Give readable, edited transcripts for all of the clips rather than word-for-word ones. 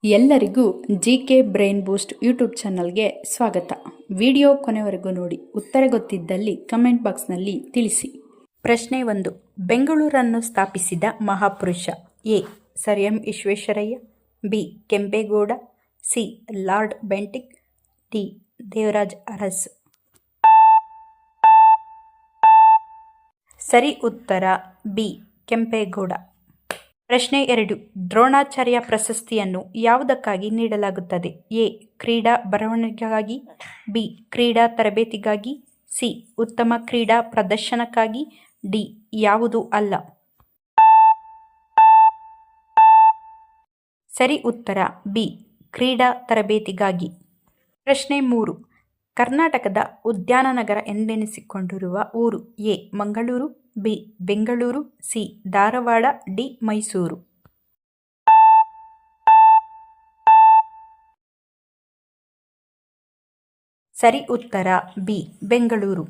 ಎಲ್ಲರಿಗೂ GK brain ಬೂಸ್ಟ್ YouTube ಚಾನಲ್ಗೆ ಸ್ವಾಗತ. ವಿಡಿಯೋ ಕೊನೆವರೆಗೂ ನೋಡಿ. ಉತ್ತರ ಗೊತ್ತಿದ್ದಲ್ಲಿ ಕಮೆಂಟ್ ಬಾಕ್ಸ್ನಲ್ಲಿ ತಿಳಿಸಿ. ಪ್ರಶ್ನೆ 1. ಬೆಂಗಳೂರನ್ನು ಸ್ಥಾಪಿಸಿದ ಮಹಾಪುರುಷ. A. Sir M Visvesvaraya. B. Kempegowda. C. Lord Bentinck. D. Devaraja Urs. ಸರಿ ಉತ್ತರ ಬಿ. ಕೆಂಪೇಗೌಡ. ಪ್ರಶ್ನೆ 2. ದ್ರೋಣಾಚಾರ್ಯ ಪ್ರಶಸ್ತಿಯನ್ನು ಯಾವುದಕ್ಕಾಗಿ ನೀಡಲಾಗುತ್ತದೆ? ಎ. ಕ್ರೀಡಾ ಬರವಣಿಗೆಗಾಗಿ. ಬಿ. ಕ್ರೀಡಾ ತರಬೇತಿಗಾಗಿ. ಸಿ. ಉತ್ತಮ ಕ್ರೀಡಾ ಪ್ರದರ್ಶನಕ್ಕಾಗಿ. ಡಿ. ಯಾವುದೂ ಅಲ್ಲ. ಸರಿ ಉತ್ತರ ಬಿ. ಕ್ರೀಡಾ ತರಬೇತಿಗಾಗಿ. ಪ್ರಶ್ನೆ 3. ಕರ್ನಾಟಕದ ಉದ್ಯಾನ ನಗರ ಎಂದೆನಿಸಿಕೊಂಡಿರುವ ಊರು. A. Mangaluru. B. Bengaluru. C. Dharwad. D. Mysuru. ಸರಿ ಉತ್ತರ ಬಿ. ಬೆಂಗಳೂರು.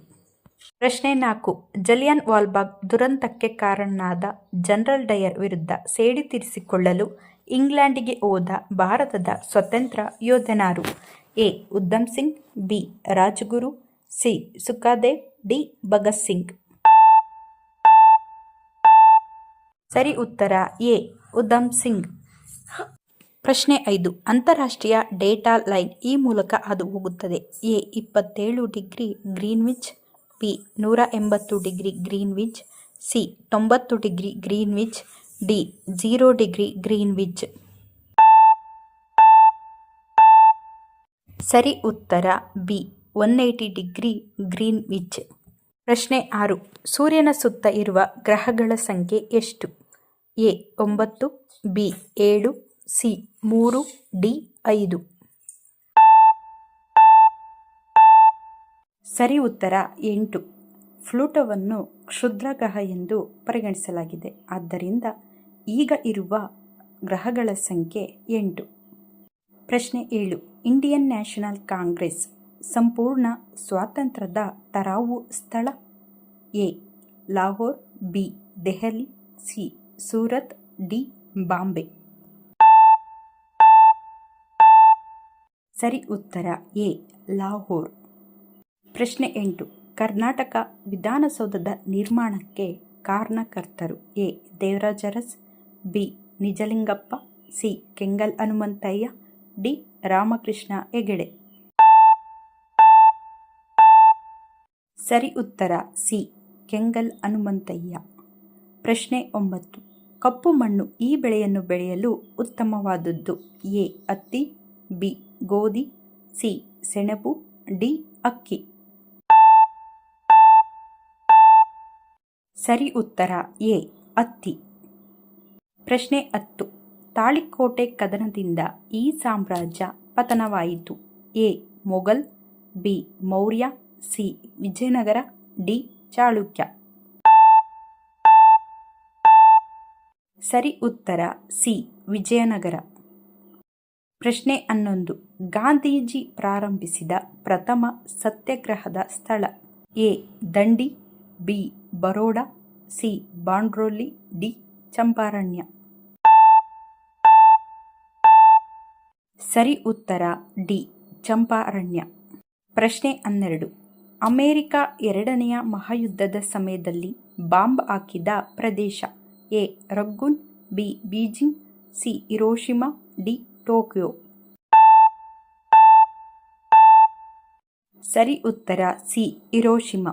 ಪ್ರಶ್ನೆ 4. ಜಲಿಯನ್ ವಾಲ್ಬಾಗ್ ದುರಂತಕ್ಕೆ ಕಾರಣನಾದ ಜನರಲ್ ಡಯರ್ ವಿರುದ್ಧ ಸೇಡು ತೀರಿಸಿಕೊಳ್ಳಲು ಇಂಗ್ಲೆಂಡಿಗೆ ಹೋದ ಭಾರತದ ಸ್ವತಂತ್ರ ಯೋಧನಾರು? A. Udham Singh. B. Rajguru. C. Sukhdev. D. Bhagat Singh. ಸರಿ ಉತ್ತರ ಎ. ಉಧಮ್ ಸಿಂಗ್. ಪ್ರಶ್ನೆ 5. ಅಂತಾರಾಷ್ಟ್ರೀಯ ಡೇಟಾ ಲೈನ್ ಈ ಮೂಲಕ ಹಾದು ಹೋಗುತ್ತದೆ. A. 27 degree Greenwich. B. 180 degree Greenwich. C. 90 degree Greenwich. D. 0 degree Greenwich. ಸರಿ ಉತ್ತರ ಬಿ. 180 degree Greenwich. ಪ್ರಶ್ನೆ 6. ಸೂರ್ಯನ ಸುತ್ತ ಇರುವ ಗ್ರಹಗಳ ಸಂಖ್ಯೆ ಎಷ್ಟು? ಎ. 9. ಬಿ. 7. ಸಿ. 3. ಡಿ. 5. ಸರಿ ಉತ್ತರ 8. ಪ್ಲೂಟೋವನ್ನು ಕ್ಷುದ್ರ ಗ್ರಹ ಎಂದು ಪರಿಗಣಿಸಲಾಗಿದೆ. ಆದ್ದರಿಂದ ಈಗ ಇರುವ ಗ್ರಹಗಳ ಸಂಖ್ಯೆ 8. ಪ್ರಶ್ನೆ 7. ಇಂಡಿಯನ್ ನ್ಯಾಷನಲ್ ಕಾಂಗ್ರೆಸ್ ಸಂಪೂರ್ಣ ಸ್ವಾತಂತ್ರ್ಯದ ತರಾವು ಸ್ಥಳ? A. Lahore. B. Delhi. C. Surat. D. Bombay. ಸರಿ ಉತ್ತರ ಎ. ಲಾಹೋರ್. ಪ್ರಶ್ನೆ 8. ಕರ್ನಾಟಕ ವಿಧಾನಸೌಧದ ನಿರ್ಮಾಣಕ್ಕೆ ಕಾರಣಕರ್ತರು? A. Devaraja Urs. B. Nijalingappa. C. Kengal Hanumanthaiah. D. Ramakrishna Hegde. ಸರಿ ಉತ್ತರ ಸಿ. ಕೆಂಗಲ್ ಹನುಮಂತಯ್ಯ. ಪ್ರಶ್ನೆ 9. ಕಪ್ಪು ಮಣ್ಣು ಈ ಬೆಳೆಯನ್ನು ಬೆಳೆಯಲು ಉತ್ತಮವಾದದ್ದು? ಎ. ಹತ್ತಿ. ಬಿ. ಗೋಧಿ. ಸಿ. ಸೆಣಬು. ಡಿ. ಅಕ್ಕಿ. ಸರಿ ಉತ್ತರ ಎ. ಹತ್ತಿ. ಪ್ರಶ್ನೆ 10. ತಾಳಿಕೋಟೆ ಕದನದಿಂದ ಈ ಸಾಮ್ರಾಜ್ಯ ಪತನವಾಯಿತು? A. Mughal. B. Maurya. C. Vijayanagara. D. Chalukya. ಸರಿ ಉತ್ತರ ಸಿ. ವಿಜಯನಗರ. ಪ್ರಶ್ನೆ 11. ಗಾಂಧೀಜಿ ಪ್ರಾರಂಭಿಸಿದ ಪ್ರಥಮ ಸತ್ಯಾಗ್ರಹದ ಸ್ಥಳ? A. Dandi. B. Baroda. C. Bardoli. D. Champaran. ಸರಿ ಉತ್ತರ ಡಿ. ಚಂಪಾರಣ್ಯ. ಪ್ರಶ್ನೆ 12. ಅಮೆರಿಕ ಎರಡನೆಯ ಮಹಾಯುದ್ಧದ ಸಮಯದಲ್ಲಿ ಬಾಂಬ್ ಹಾಕಿದ ಪ್ರದೇಶ? A. Rangoon. B. Beijing. C. Hiroshima. D. Tokyo. ಸರಿ ಉತ್ತರ ಸಿ. ಹಿರೋಷಿಮಾ.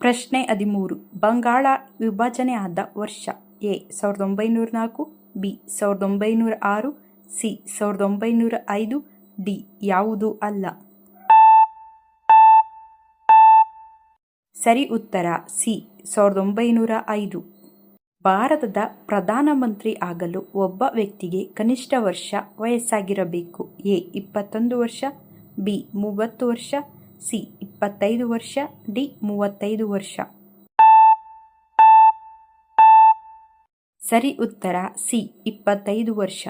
ಪ್ರಶ್ನೆ 13. ಬಂಗಾಳ ವಿಭಜನೆ ಆದ ವರ್ಷ? ಎ. 1904. ಬಿ. 1906. ಸಿ. 1905. ಡಿ. ಯಾವುದೂ ಅಲ್ಲ. ಸರಿ ಉತ್ತರ ಸಿ. 1905. ಭಾರತದ ಪ್ರಧಾನಮಂತ್ರಿ ಆಗಲು ಒಬ್ಬ ವ್ಯಕ್ತಿಗೆ ಕನಿಷ್ಠ ವರ್ಷ ವಯಸ್ಸಾಗಿರಬೇಕು. ಎ. 21 ವರ್ಷ. ಬಿ. 30 ವರ್ಷ. ಸಿ. 25 ವರ್ಷ. ಡಿ. 35 ವರ್ಷ. ಸರಿ ಉತ್ತರ ಸಿ. 25 ವರ್ಷ.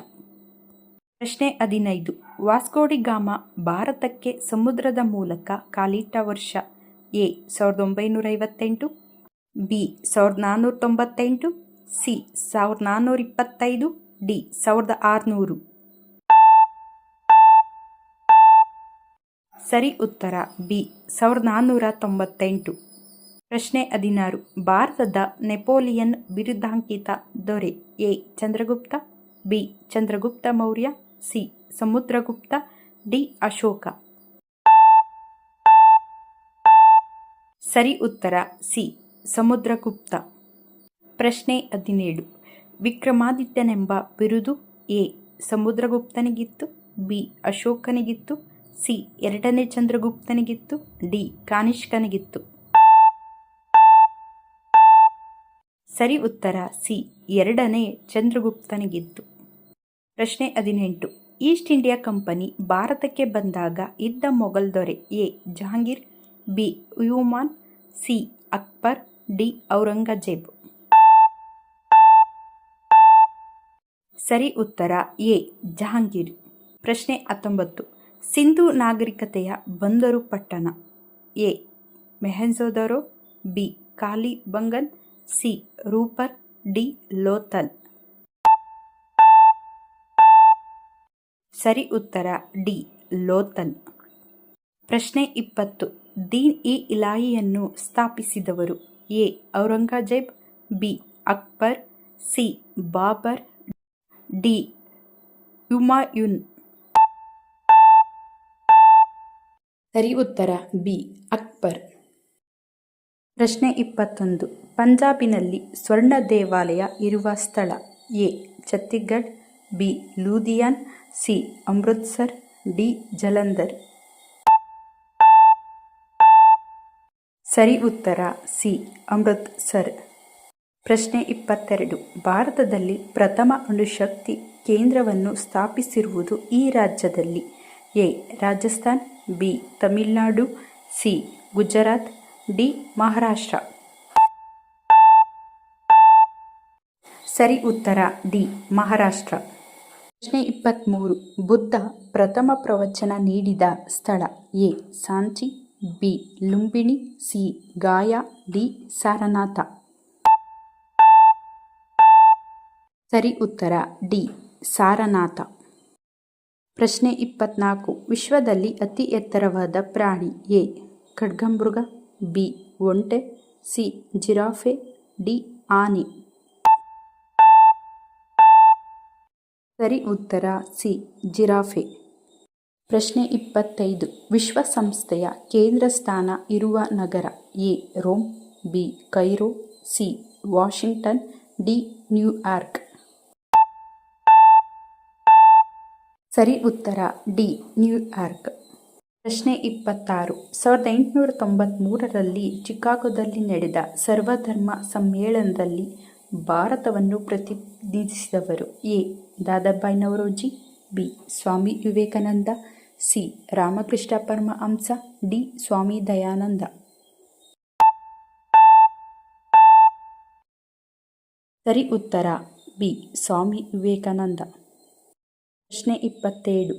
ಪ್ರಶ್ನೆ 15. ವಾಸ್ಕೋಡಿ ಗಾಮ ಭಾರತಕ್ಕೆ ಸಮುದ್ರದ ಮೂಲಕ ಕಾಲಿಟ್ಟ ವರ್ಷ? ಎ. 1958. ಬಿ. 1498. ಸಿ. 1425. ಡಿ. 1600. ಸರಿ ಉತ್ತರ ಬಿ 1498. ಪ್ರಶ್ನೆ 16. ಭಾರತದ ನೆಪೋಲಿಯನ್ ಬಿರುದಾಂಕಿತ ದೊರೆ A Chandragupta, B Chandragupta Maurya, C Samudragupta, D Ashoka. ಸರಿ ಉತ್ತರ ಸಿ ಸಮುದ್ರಗುಪ್ತ. ಪ್ರಶ್ನೆ 17. ವಿಕ್ರಮಾದಿತ್ಯನೆಂಬ ಬಿರುದು ಎ ಸಮುದ್ರಗುಪ್ತನಿಗಿತ್ತು, ಬಿ ಅಶೋಕನಿಗಿತ್ತು, ಸಿ ಎರಡನೇ ಚಂದ್ರಗುಪ್ತನಿಗಿತ್ತು, ಡಿ ಕಾನಿಷ್ಕನಿಗಿತ್ತು. ಸರಿ ಉತ್ತರ ಸಿ ಎರಡನೇ ಚಂದ್ರಗುಪ್ತನಿಗಿತ್ತು. ಪ್ರಶ್ನೆ 18. ಈಸ್ಟ್ ಇಂಡಿಯಾ ಕಂಪನಿ ಭಾರತಕ್ಕೆ ಬಂದಾಗ ಇದ್ದ ಮೊಘಲ್ ದೊರೆ A Jahangir, B Humayun, C Akbar, D Aurangzeb. ಸರಿ ಉತ್ತರ ಎ ಜಹಾಂಗೀರ್. ಪ್ರಶ್ನೆ 19. ಸಿಂಧೂ ನಾಗರಿಕತೆಯ ಬಂದರು ಪಟ್ಟಣ A Mohenjodaro, B Kalibangan, C Rupar, D Lothal. ಸರಿ ಉತ್ತರ ಡಿ ಲೋಥಲ್. ಪ್ರಶ್ನೆ 20. ದೀನ್ ಇ ಇಲಾಹಿಯನ್ನು ಸ್ಥಾಪಿಸಿದವರು A Aurangzeb, B Akbar, C Babur, D Humayun. ಸರಿ ಉತ್ತರ ಬಿ ಅಕ್ಬರ್. ಪ್ರಶ್ನೆ 21. ಪಂಜಾಬಿನಲ್ಲಿ ಸ್ವರ್ಣ ದೇವಾಲಯ ಇರುವ ಸ್ಥಳ A Chhattisgarh, B Ludhiana, C Amritsar, D Jalandhar. ಸರಿ ಉತ್ತರ ಸಿ ಅಮೃತ್ಸರ್. ಪ್ರಶ್ನೆ 22. ಭಾರತದಲ್ಲಿ ಪ್ರಥಮ ಅಣುಶಕ್ತಿ ಕೇಂದ್ರವನ್ನು ಸ್ಥಾಪಿಸಿರುವುದು ಈ ರಾಜ್ಯದಲ್ಲಿ A Rajasthan, B Tamil Nadu, C Gujarat, D Maharashtra. ಸರಿ ಉತ್ತರ ಡಿ ಮಹಾರಾಷ್ಟ್ರ. ಪ್ರಶ್ನೆ 23. ಬುದ್ಧ ಪ್ರಥಮ ಪ್ರವಚನ ನೀಡಿದ ಸ್ಥಳ A Sanchi, B Lumbini, C Gaia, D Sarnath. ಸರಿ ಉತ್ತರ ಡಿ ಸಾರನಾಥ. ಪ್ರಶ್ನೆ 24. ವಿಶ್ವದಲ್ಲಿ ಅತಿ ಎತ್ತರವಾದ ಪ್ರಾಣಿ ಎ ಖಡ್ಗಮೃಗ, ಬಿ ಒಂಟೆ, ಸಿ ಜಿರಾಫೆ, ಡಿ ಆನೆ. ಸರಿ ಉತ್ತರ ಸಿ ಜಿರಾಫೆ. ಪ್ರಶ್ನೆ 25. ವಿಶ್ವಸಂಸ್ಥೆಯ ಕೇಂದ್ರ ಸ್ಥಾನ ಇರುವ ನಗರ A Rome, B Cairo, C Washington, D New York. ಸರಿ ಉತ್ತರ ಡಿ ನ್ಯೂಯಾರ್ಕ್. ಪ್ರಶ್ನೆ 26. 1893ರಲ್ಲಿ ಚಿಕಾಗೋದಲ್ಲಿ ನಡೆದ ಸರ್ವಧರ್ಮ ಸಮ್ಮೇಳನದಲ್ಲಿ ಭಾರತವನ್ನು ಪ್ರತಿನಿಧಿಸಿದವರು A Dadabhai Naoroji, B Swami Vivekananda, C Ramakrishna Paramahamsa, D Swami Dayananda. ಸರಿ ಉತ್ತರ ಬಿ ಸ್ವಾಮಿ ವಿವೇಕಾನಂದ. ಪ್ರಶ್ನೆ 27.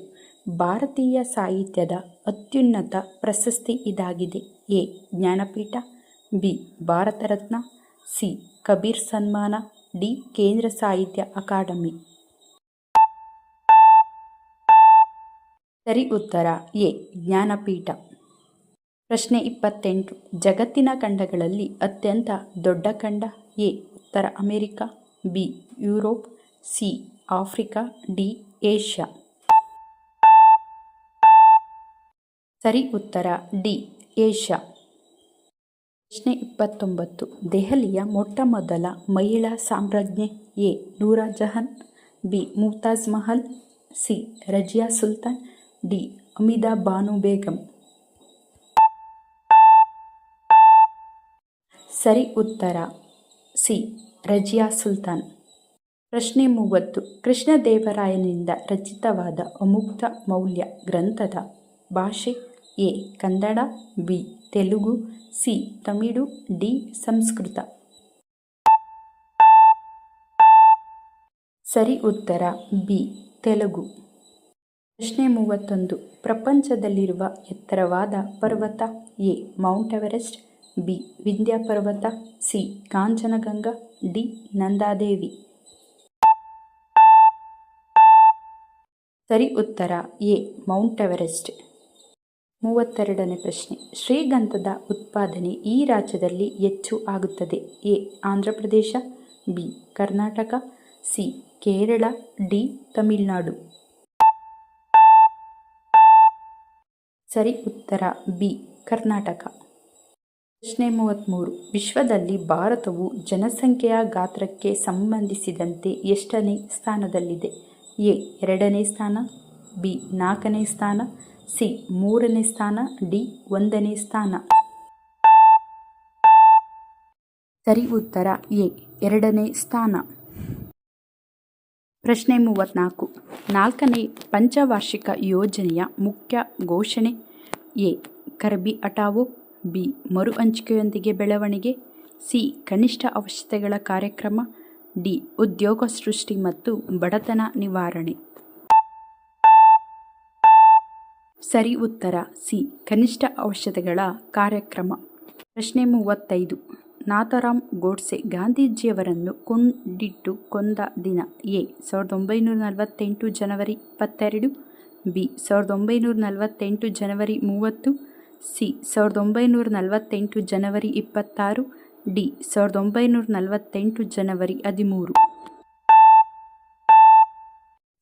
ಭಾರತೀಯ ಸಾಹಿತ್ಯದ ಅತ್ಯುನ್ನತ ಪ್ರಶಸ್ತಿ ಇದಾಗಿದೆ A Jnanpith, B Bharat Ratna, C Kabir ಸನ್ಮಾನ, ಡಿ ಕೇಂದ್ರ ಸಾಹಿತ್ಯ ಅಕಾಡೆಮಿ. ಸರಿ ಉತ್ತರ ಎ ಜ್ಞಾನಪೀಠ. ಪ್ರಶ್ನೆ 28. ಜಗತ್ತಿನ ಖಂಡಗಳಲ್ಲಿ ಅತ್ಯಂತ ದೊಡ್ಡ ಖಂಡ ಎ ಉತ್ತರ America, B Europe, C Africa, D Asia. ಸರಿ ಉತ್ತರ ಡಿ ಏಷ್ಯಾ. ಪ್ರಶ್ನೆ 29. ದೆಹಲಿಯ ಮೊಟ್ಟ ಮೊದಲ ಮಹಿಳಾ ಸಾಮ್ರಾಜ್ಞಿ ಎ ನೂರಾ Jahan, B Mumtaz Mahal, C Razia Sultan, D Hamida Banu Begum. ಸರಿ ಉತ್ತರ ಸಿ ರಜಿಯಾ ಸುಲ್ತಾನ್. ಪ್ರಶ್ನೆ 30. ಕೃಷ್ಣದೇವರಾಯನಿಂದ ರಚಿತವಾದ ಅಮುಕ್ತ ಮೌಲ್ಯ ಗ್ರಂಥದ ಭಾಷೆ A Kannada, B Telugu, C Tamil, D Sanskrit. ಸರಿ ಉತ್ತರ ಬಿ ತೆಲುಗು. ಪ್ರಶ್ನೆ 31. ಪ್ರಪಂಚದಲ್ಲಿರುವ ಎತ್ತರವಾದ ಪರ್ವತ A Mount Everest, B Vindhya ಪರ್ವತ, ಸಿ ಕಾಂಚನಗಂಗಾ, ಡಿ ನಂದಾದೇವಿ. ಸರಿ ಉತ್ತರ ಎ ಮೌಂಟ್ ಎವರೆಸ್ಟ್. 32ನೇ ಪ್ರಶ್ನೆ. ಶ್ರೀಗಂಧದ ಉತ್ಪಾದನೆ ಈ ರಾಜ್ಯದಲ್ಲಿ ಹೆಚ್ಚು ಆಗುತ್ತದೆ? A. Andhra Pradesh, B. Karnataka, C. Kerala, D. Tamil Nadu. ಸರಿ ಉತ್ತರ ಬಿ. ಕರ್ನಾಟಕ. ಪ್ರಶ್ನೆ 33. ವಿಶ್ವದಲ್ಲಿ ಭಾರತವು ಜನಸಂಖ್ಯೆಯ ಗಾತ್ರಕ್ಕೆ ಸಂಬಂಧಿಸಿದಂತೆ ಎಷ್ಟನೇ ಸ್ಥಾನದಲ್ಲಿದೆ? ಎ. 2ನೇ ಸ್ಥಾನ, ಬಿ. 4ನೇ ಸ್ಥಾನ, ಸಿ. 3ನೇ ಸ್ಥಾನ, ಡಿ. 1ನೇ ಸ್ಥಾನ. ಸರಿ ಉತ್ತರ ಎ. 2ನೇ ಸ್ಥಾನ. ಪ್ರಶ್ನೆ 34. 4ನೇ ಪಂಚವಾರ್ಷಿಕ ಯೋಜನೆಯ ಮುಖ್ಯ ಘೋಷಣೆ. ಎ. ಗರೀಬಿ ಹಠಾವೋ, ಬಿ. ಮರು ಹಂಚಿಕೆಯೊಂದಿಗೆ ಬೆಳವಣಿಗೆ, ಸಿ. ಕನಿಷ್ಠ ಅವಶ್ಯಕತೆಗಳ ಕಾರ್ಯಕ್ರಮ, ಡಿ. ಉದ್ಯೋಗ ಸೃಷ್ಟಿ ಮತ್ತು ಬಡತನ ನಿವಾರಣೆ. ಸರಿ ಉತ್ತರ ಸಿ. ಕನಿಷ್ಠ ಅವಶ್ಯಕತೆಗಳ ಕಾರ್ಯಕ್ರಮ. ಪ್ರಶ್ನೆ 35. ನಾಥರಾಮ್ ಗೋಡ್ಸೆ ಗಾಂಧೀಜಿಯವರನ್ನು ಗುಂಡಿಟ್ಟು ಕೊಂದ ದಿನ. A. 1948 January 22, B. 1948 January 30, C. 1948 January 26, D. 1948 ಜನವರಿ 13.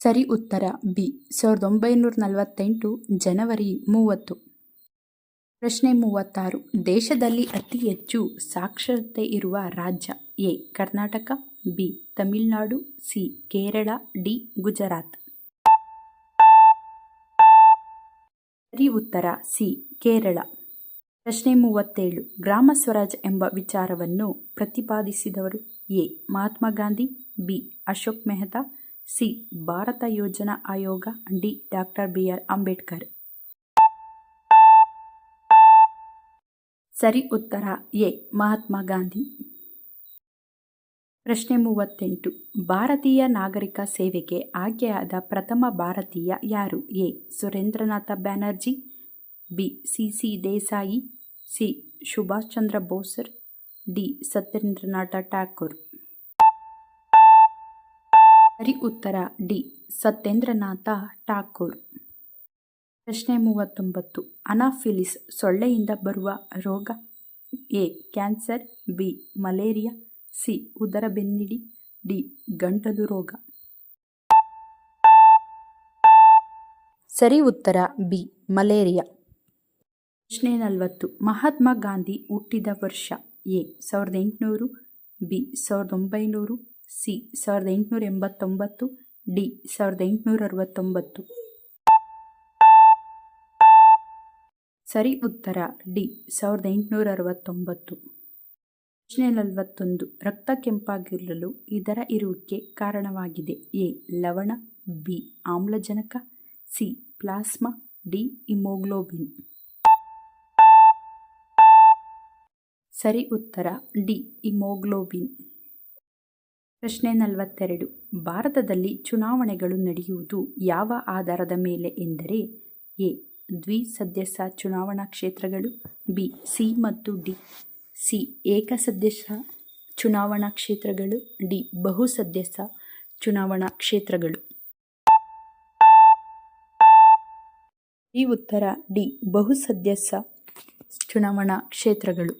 ಸರಿ ಉತ್ತರ ಬಿ. 1948 ಜನವರಿ 30. ಪ್ರಶ್ನೆ 36. ದೇಶದಲ್ಲಿ ಅತಿ ಹೆಚ್ಚು ಸಾಕ್ಷರತೆ ಇರುವ ರಾಜ್ಯ. A. Karnataka, B. Tamil Nadu, C. Kerala, D. Gujarat. ಸರಿ ಉತ್ತರ ಸಿ. ಕೇರಳ. ಪ್ರಶ್ನೆ 37. ಗ್ರಾಮ ಸ್ವರಾಜ್ ಎಂಬ ವಿಚಾರವನ್ನು ಪ್ರತಿಪಾದಿಸಿದವರು. A. Mahatma Gandhi, B. Ashok Mehta, C. ಭಾರತ ಯೋಜನಾ ಆಯೋಗ, ಡಿ. Doctor B R. ಅಂಬೇಡ್ಕರ್. ಸರಿ ಉತ್ತರ ಎ. ಮಹಾತ್ಮ ಗಾಂಧಿ. ಪ್ರಶ್ನೆ 38. ಭಾರತೀಯ ನಾಗರಿಕ ಸೇವೆಗೆ ಆಯ್ಕೆಯಾದ ಪ್ರಥಮ ಭಾರತೀಯ ಯಾರು? A. Surendranath Banerjee, B. C. C. Desai, C. Subhash Chandra Bose, D. Satyendranath Tagore. ಸರಿ ಉತ್ತರ ಡಿ. ಸತ್ಯೇಂದ್ರನಾಥ ಠಾಕೂರ್. ಪ್ರಶ್ನೆ 39. ಅನಾಫಿಲಿಸ್ ಸೊಳ್ಳೆಯಿಂದ ಬರುವ ರೋಗ. A. Cancer, B. Malaria, C. ಉದರಬೆನ್ನಿಡಿ, ಡಿ. ಗಂಟಲು ರೋಗ. ಸರಿ ಉತ್ತರ ಬಿ. ಮಲೇರಿಯಾ. ಪ್ರಶ್ನೆ 40. ಮಹಾತ್ಮ ಗಾಂಧಿ ಹುಟ್ಟಿದ ವರ್ಷ. ಎ. 1800, ಬಿ. 1900, ಸಿ. 1889, ಡಿ. 1869. ಸರಿ ಉತ್ತರ ಡಿ. 1869. ಪ್ರಶ್ನೆ 41. ರಕ್ತ ಕೆಂಪಾಗಿರಲು ಇದರ ಇರುವಿಕೆ ಕಾರಣವಾಗಿದೆ. ಎ. ಲವಣ, ಬಿ. ಆಮ್ಲಜನಕ, ಸಿ. Plasma, D. ಹಿಮೋಗ್ಲೋಬಿನ್. ಸರಿ ಉತ್ತರ ಡಿ. ಹಿಮೋಗ್ಲೋಬಿನ್. ಪ್ರಶ್ನೆ 42. ಭಾರತದಲ್ಲಿ ಚುನಾವಣೆಗಳು ನಡೆಯುವುದು ಯಾವ ಆಧಾರದ ಮೇಲೆ ಎಂದರೆ. ಎ. ದ್ವಿಸದಸ್ಯ ಚುನಾವಣಾ ಕ್ಷೇತ್ರಗಳು, ಬಿ. ಸಿ ಮತ್ತು ಡಿ, ಸಿ. ಏಕಸದಸ್ಯ ಚುನಾವಣಾ ಕ್ಷೇತ್ರಗಳು, ಡಿ. ಬಹುಸದಸ್ಯ ಚುನಾವಣಾ ಕ್ಷೇತ್ರಗಳು. ಈ ಉತ್ತರ ಡಿ. ಬಹುಸದಸ್ಯ ಚುನಾವಣಾ ಕ್ಷೇತ್ರಗಳು.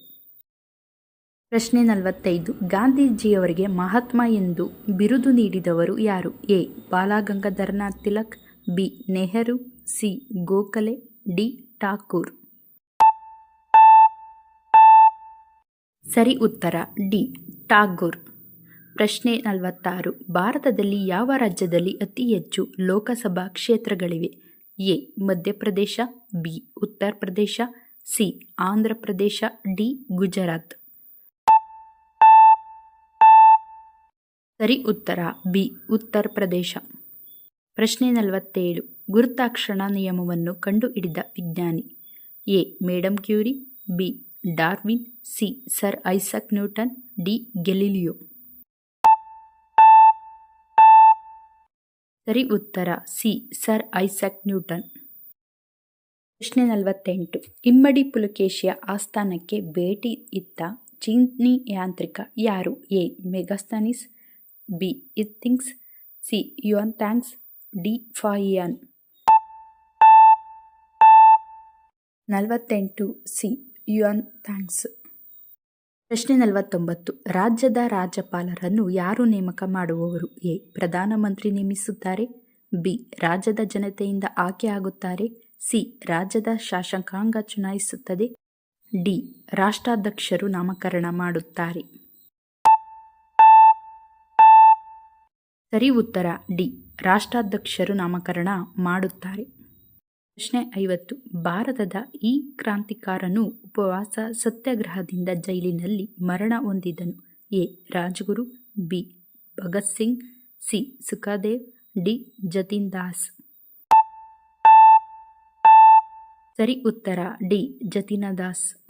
ಪ್ರಶ್ನೆ 45. ಗಾಂಧೀಜಿಯವರಿಗೆ ಮಹಾತ್ಮ ಎಂದು ಬಿರುದು ನೀಡಿದವರು ಯಾರು? A. Balagangadharanath Tilak, B. Nehru, C. Gokhale, D. Thakur. ಸರಿ ಉತ್ತರ ಡಿ. ಠಾಕೂರ್. ಪ್ರಶ್ನೆ 46. ಭಾರತದಲ್ಲಿ ಯಾವ ರಾಜ್ಯದಲ್ಲಿ ಅತಿ ಹೆಚ್ಚು Lok Sabha ಕ್ಷೇತ್ರಗಳಿವೆ? A. Madhya Pradesh, B. Uttar Pradesh, C. Andhra Pradesh, D. Gujarat. ಸರಿ ಉತ್ತರ ಬಿ. ಉತ್ತರ ಪ್ರದೇಶ. ಪ್ರಶ್ನೆ 47. ಗುರುತ್ವಾಕರ್ಷಣ ನಿಯಮವನ್ನು ಕಂಡುಹಿಡಿದ ವಿಜ್ಞಾನಿ. A. Madam Curie, B. Darwin, C. Sir Isaac Newton, D. Galileo. ಸರಿ ಉತ್ತರ ಸಿ. Sir Isaac Newton. ಪ್ರಶ್ನೆ 48. ಇಮ್ಮಡಿ ಪುಲಕೇಶಿಯ ಆಸ್ಥಾನಕ್ಕೆ ಭೇಟಿ ಇತ್ತ ಚೀನೀ ಯಾಂತ್ರಿಕ ಯಾರು? A. Megasthenes, B. Itsing, C. Yuan Tsang, D. Fahien. 48 C. Yuan Tsang. ಪ್ರಶ್ನೆ 49. ರಾಜ್ಯದ ರಾಜ್ಯಪಾಲರನ್ನು ಯಾರು ನೇಮಕ ಮಾಡುವವರು? ಎ. ಪ್ರಧಾನಮಂತ್ರಿ ನೇಮಿಸುತ್ತಾರೆ. ಬಿ. ರಾಜ್ಯದ ಜನತೆಯಿಂದ ಆಯ್ಕೆ ಆಗುತ್ತಾರೆ. ಸಿ. ರಾಜ್ಯದ ಶಾಸಕಾಂಗ ಚುನಾಯಿಸುತ್ತದೆ. ಡಿ. ರಾಷ್ಟ್ರಾಧ್ಯಕ್ಷರು ನಾಮಕರಣ ಮಾಡುತ್ತಾರೆ. ಸರಿ ಉತ್ತರ ಡಿ. ರಾಷ್ಟ್ರಾಧ್ಯಕ್ಷರು ನಾಮಕರಣ ಮಾಡುತ್ತಾರೆ. ಪ್ರಶ್ನೆ 50. ಭಾರತದ ಈ ಕ್ರಾಂತಿಕಾರನು ಉಪವಾಸ ಸತ್ಯಾಗ್ರಹದಿಂದ ಜೈಲಿನಲ್ಲಿ ಮರಣ ಹೊಂದಿದನು. A. Rajguru. B. Bhagat Singh. C. Sukhdev. D. Jatin Das. ಸರಿ ಉತ್ತರ ಡಿ. ಜತಿನ್ ದಾಸ್.